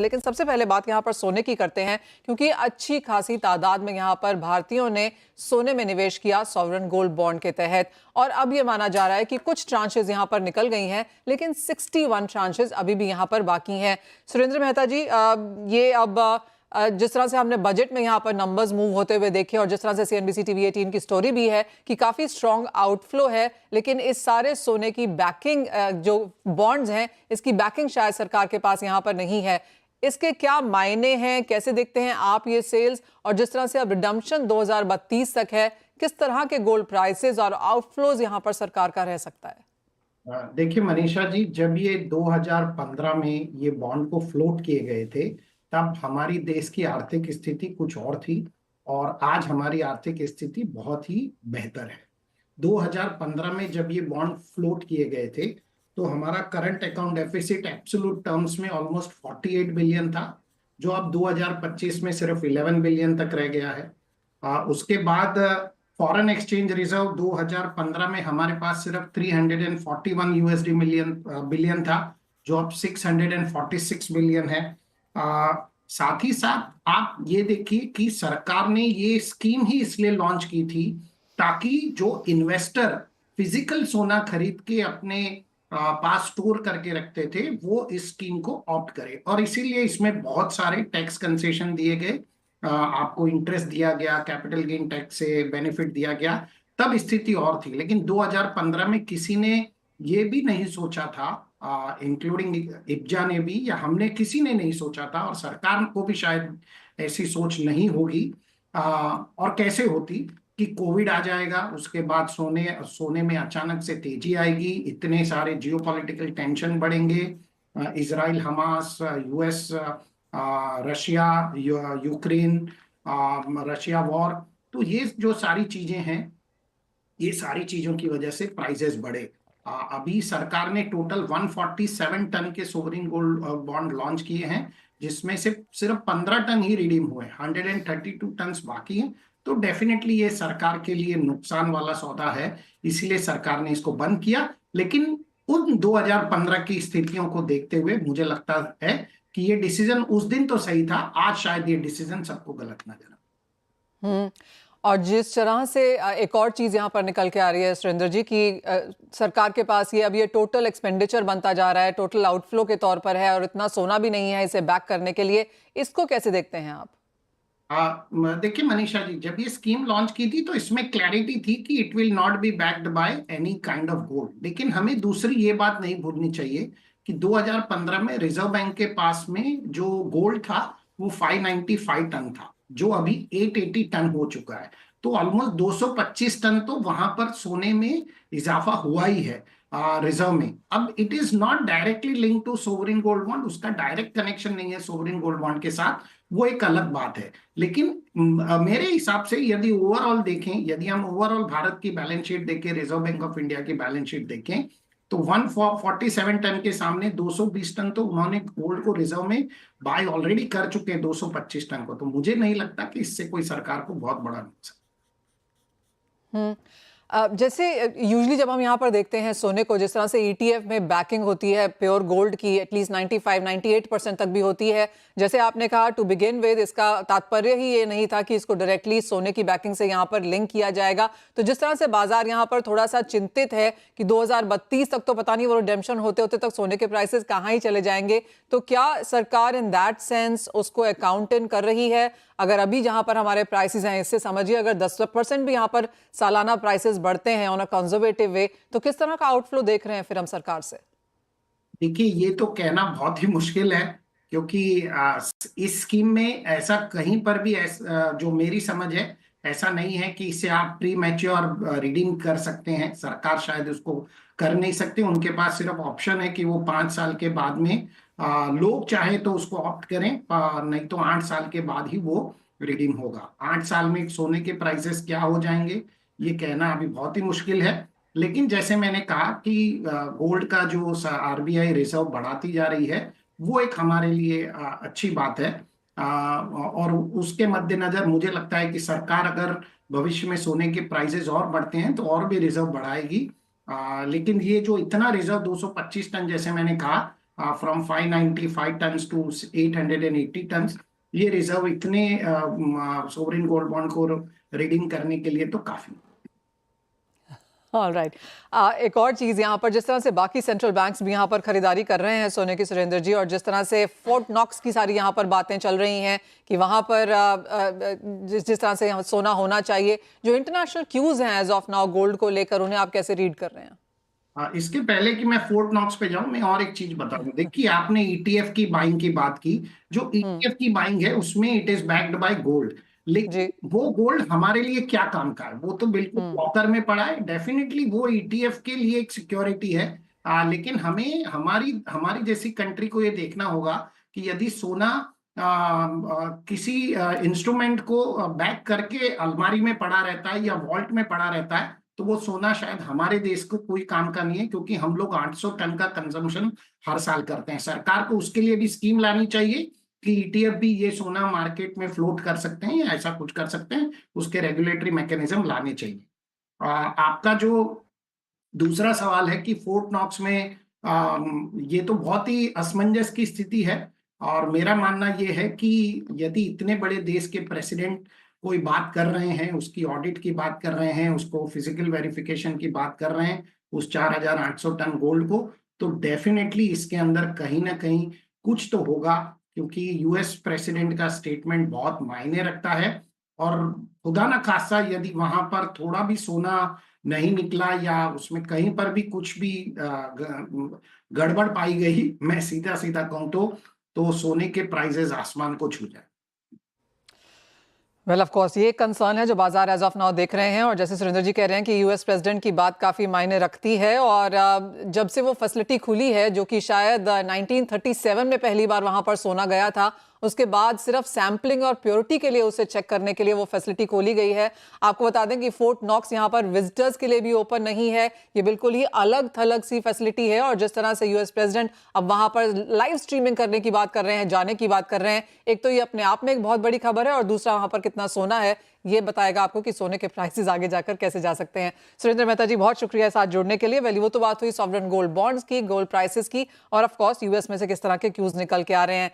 लेकिन सबसे पहले बात यहाँ पर सोने की करते हैं, क्योंकि अच्छी खासी तादाद में यहाँ पर भारतीयों ने सोने में निवेश किया सॉवरेन गोल्ड बॉन्ड के तहत। और अब ये माना जा रहा है कि कुछ ट्रांचेस यहाँ पर निकल गई हैं, लेकिन 61 ट्रांचेस अभी भी यहाँ पर बाकी हैं। सुरेंद्र मेहता जी, ये अब जिस तरह से हमने बजट में यहाँ पर नंबर्स मूव होते हुए देखे और जिस तरह से CNBC TV 18 की स्टोरी भी है कि काफी स्ट्रॉन्ग आउटफ्लो है, लेकिन इस सारे सोने की बैकिंग, जो बॉन्ड्स हैं, इसकी बैकिंग शायद सरकार के पास यहाँ पर नहीं है। इसके क्या मायने हैं, कैसे देखते हैं आप ये सेल्स, और जिस तरह से अब रिडम्पशन 2032 तक है, किस तरह के गोल्ड प्राइसेस और आउटफ्लोज यहाँ पर सरकार का रह सकता है? देखिए मनीषा जी, जब ये 2015 में ये बॉन्ड को फ्लोट किए गए थे, तब हमारी देश की आर्थिक स्थिति कुछ और थी और आज हमारी आर्थिक स्थिति बहुत ही बेहतर है। 2015 में जब ये बॉन्ड फ्लोट किए गए थे तो हमारा current account deficit absolute terms में ऑलमोस्ट 48 बिलियन था, जो अब 2025 में सिर्फ 11 बिलियन तक रह गया है। उसके बाद फॉरेन एक्सचेंज रिजर्व 2015 में हमारे पास सिर्फ 341 यूएसडी बिलियन था, जो अब 646 बिलियन है। साथ ही साथ आप ये देखिए कि सरकार ने ये स्कीम ही इसलिए लॉन्च की थी ताकि जो इन्वेस्टर फिजिकल सोना खरीद के अपने पास स्टोर करके रखते थे वो इस स्कीम को ऑप्ट करे, और इसीलिए इसमें बहुत सारे टैक्स कंसेशन दिए गए, आपको इंटरेस्ट दिया गया, कैपिटल गेन टैक्स से बेनिफिट दिया गया। तब स्थिति और थी, लेकिन 2015 में किसी ने ये भी नहीं सोचा था, इंक्लूडिंग इब्जा ने भी, या हमने किसी ने नहीं सोचा था, और सरकार को भी शायद ऐसी सोच नहीं होगी और कैसे होती कि कोविड आ जाएगा, उसके बाद सोने में अचानक से तेजी आएगी, इतने सारे जियोपॉलिटिकल टेंशन बढ़ेंगे, Israel Hamas, US Russia, Ukraine, Russia war, तो ये जो सारी चीजें हैं, ये सारी चीजों की वजह से प्राइसेस बढ़े। अभी सरकार ने टोटल 147 टन के सोवरिन गोल्ड बॉन्ड लॉन्च किए हैं, जिसमें से सिर्फ 15 टन ही रिडीम हुए, 132 टन बाकी हैं। तो डेफिनेटली ये सरकार के लिए नुकसान वाला सौदा है, इसीलिए सरकार ने इसको बंद किया। लेकिन उन 2015 की स्थितियों को देखते हुए मुझे लगता है कि ये डिसीजन उस दिन तो सही था, आज शायद ये डिसीजन सबको गलत नजर आ। और जिस तरह से एक और चीज यहाँ पर निकल के आ रही है सुरेंद्र जी की, सरकार के पास ये अब ये टोटल एक्सपेंडिचर बनता जा रहा है, टोटल आउटफ्लो के तौर पर है, और इतना सोना भी नहीं है इसे बैक करने के लिए, इसको कैसे देखते हैं आप? देखिए मनीषा जी, जब ये स्कीम लॉन्च की थी तो इसमें क्लैरिटी थी कि it will not be backed by any kind of gold, लेकिन हमें दूसरी ये बात नहीं भूलनी चाहिए कि 2015 में रिजर्व बैंक के पास में जो गोल्ड था वो 595 टन था, जो अभी 880 टन हो चुका है। तो ऑलमोस्ट 225 टन तो वहां पर सोने में इजाफा हुआ ही है रिजर्व में। अब it is not directly link to sovereign gold bond, उसका डायरेक्ट कनेक्शन नहीं है सोवरिन गोल्ड बॉन्ड के साथ, वो एक अलग बात है। लेकिन मेरे हिसाब से यदि ओवरऑल देखें, यदि हम ओवरऑल भारत की बैलेंस शीट देखें, रिजर्व बैंक ऑफ इंडिया की बैलेंस शीट देखें, तो 147 टन के सामने 220 टन तो उन्होंने गोल्ड को रिजर्व में बाय ऑलरेडी कर चुके हैं, 225 टन को। तो मुझे नहीं लगता कि इससे कोई सरकार को बहुत बड़ा नुकसान। जैसे यूजुअली जब हम यहाँ पर देखते हैं सोने को, जिस तरह से ETF में बैकिंग होती है प्योर गोल्ड की एटलीस्ट 95-98% तक भी होती है, जैसे आपने कहा टू बिगिन विद, इसका तात्पर्य ही ये नहीं था कि इसको डायरेक्टली सोने की बैकिंग से यहाँ पर लिंक किया जाएगा। तो जिस तरह से बाजार यहाँ पर थोड़ा सा चिंतित है कि 2032 तक तो पता नहीं वो रिडेम्पशन होते होते तक सोने के प्राइसेस कहाँ ही चले जाएंगे, तो क्या सरकार इन दैट सेंस उसको अकाउंट इन कर रही है? अगर अभी जहां पर हमारे प्राइसेस हैं, इससे समझिए अगर 10% भी यहां पर सालाना प्राइसेस बढ़ते हैं ऑन अ कंजर्वेटिव वे, तो किस तरह का आउटफ्लो देख रहे हैं फिर हम सरकार से? देखिए, ये तो कहना बहुत ही मुश्किल है, क्योंकि इस स्कीम में ऐसा कहीं पर भी जो मेरी समझ है, ऐसा नहीं है कि इसे आप प्री मैच्योर रिडीम कर सकते हैं। सरकार शायद उसको कर नहीं सकते, उनके पास सिर्फ ऑप्शन है कि वो 5 साल के बाद में लोग चाहे तो उसको ऑप्ट करें, नहीं तो 8 साल के बाद ही वो रिडीम होगा। 8 साल में सोने के प्राइसेस क्या हो जाएंगे ये कहना अभी बहुत ही मुश्किल है। लेकिन जैसे मैंने कहा कि गोल्ड का जो RBI रिजर्व बढ़ाती जा रही है, वो एक हमारे लिए अच्छी बात है, और उसके मद्देनजर मुझे लगता है कि सरकार अगर भविष्य में सोने के प्राइसेस और बढ़ते हैं तो और भी रिजर्व बढ़ाएगी। लेकिन ये जो इतना रिजर्व 225 टन, जैसे मैंने कहा, फ्रॉम 595 टन्स टू 880 टन्स। ये रिजर्व इतने सोवरेन गोल्ड बॉन्ड को रीडिंग करने के लिए तो काफी। All right. एक और चीज़ यहाँ पर, जिस तरह से बाकी सेंट्रल बैंक्स भी यहाँ पर खरीदारी कर रहे हैं सोने की, सुरेंद्र जी, और जिस तरह से फोर्ट नॉक्स की सारी यहाँ पर बातें चल रही हैं कि वहाँ पर जिस तरह से सोना होना चाहिए, जो इंटरनेशनल क्यूज हैं एज ऑफ नाउ गोल्ड को लेकर, उन्हें आप कैसे रीड कर रहे हैं? इसके पहले कि मैं फोर्ट नॉक्स पे जाऊं, मैं और एक चीज बता दूं। देखिए, आपने ईटीएफ की बाइंग की बात की। जो ईटीएफ की बाइंग है उसमें it is backed by gold, जी। लेकिन वो गोल्ड हमारे लिए क्या काम का है? वो तो बिल्कुल लॉकर में पड़ा है। डेफिनेटली वो ईटीएफ के लिए एक सिक्योरिटी है। लेकिन हमें हमारी हमारी जैसी कंट्री को ये देखना होगा कि यदि सोना किसी इंस्ट्रूमेंट को बैक करके अलमारी में पड़ा रहता है या वॉल्ट में पड़ा रहता है, तो वो सोना शायद हमारे देश को कोई काम का नहीं है, क्योंकि हम लोग 800 टन का कंजम्पशन हर साल करते हैं। सरकार को उसके लिए भी स्कीम लानी चाहिए कि ईटीएफ भी ये सोना मार्केट में फ्लोट कर सकते हैं या ऐसा कुछ कर सकते हैं। उसके रेगुलेटरी मैकेनिज्म लाने चाहिए। आपका जो दूसरा सवाल है कि फोर्ट नॉक्स में ये तो बहुत ही असमंजस की स्थिति है। और मेरा मानना ये है कि यदि इतने बड़े देश के प्रेसिडेंट कोई बात कर रहे हैं, उसकी ऑडिट की बात कर रहे हैं, उसको फिजिकल वेरिफिकेशन की बात कर रहे हैं, उस 4,800 टन गोल्ड को, तो डेफिनेटली इसके अंदर कहीं ना कहीं कुछ तो होगा, क्योंकि यूएस प्रेसिडेंट का स्टेटमेंट बहुत मायने रखता है। और खुदा ना खास्ता यदि वहां पर थोड़ा भी सोना नहीं निकला या उसमें कहीं पर भी कुछ भी गड़बड़ पाई गई, मैं सीधा सीधा कहूं तो सोने के प्राइसेस आसमान को छू जाए। वेल ऑफ कोर्स ये एक कंसर्न है जो बाजार एज ऑफ नाउ देख रहे हैं, और जैसे सुरेंद्र जी कह रहे हैं कि यूएस प्रेसिडेंट की बात काफ़ी मायने रखती है। और जब से वो फैसिलिटी खुली है, जो कि शायद 1937 में पहली बार वहां पर सोना गया था, उसके बाद सिर्फ सैम्पलिंग और प्योरिटी के लिए उसे चेक करने के लिए वो फैसिलिटी खोली गई है। आपको बता दें कि फोर्ट नॉक्स यहाँ पर विजिटर्स के लिए भी ओपन नहीं है, ये बिल्कुल ही अलग थलग सी फैसिलिटी है। और जिस तरह से यूएस प्रेसिडेंट अब वहां पर लाइव स्ट्रीमिंग करने की बात कर रहे हैं, जाने की बात कर रहे हैं, एक तो ये अपने आप में एक बहुत बड़ी खबर है, और दूसरा वहां पर कितना सोना है ये बताएगा आपको कि सोने के प्राइसेस आगे जाकर कैसे जा सकते हैं। सुरेंद्र मेहता जी, बहुत शुक्रिया साथ जुड़ने के लिए। वैल्यू वो तो बात हुई सॉवरेन गोल्ड बॉन्ड्स की, गोल्ड प्राइसेस की, और ऑफ कोर्स यूएस में से किस तरह के क्यूज निकल के आ रहे हैं।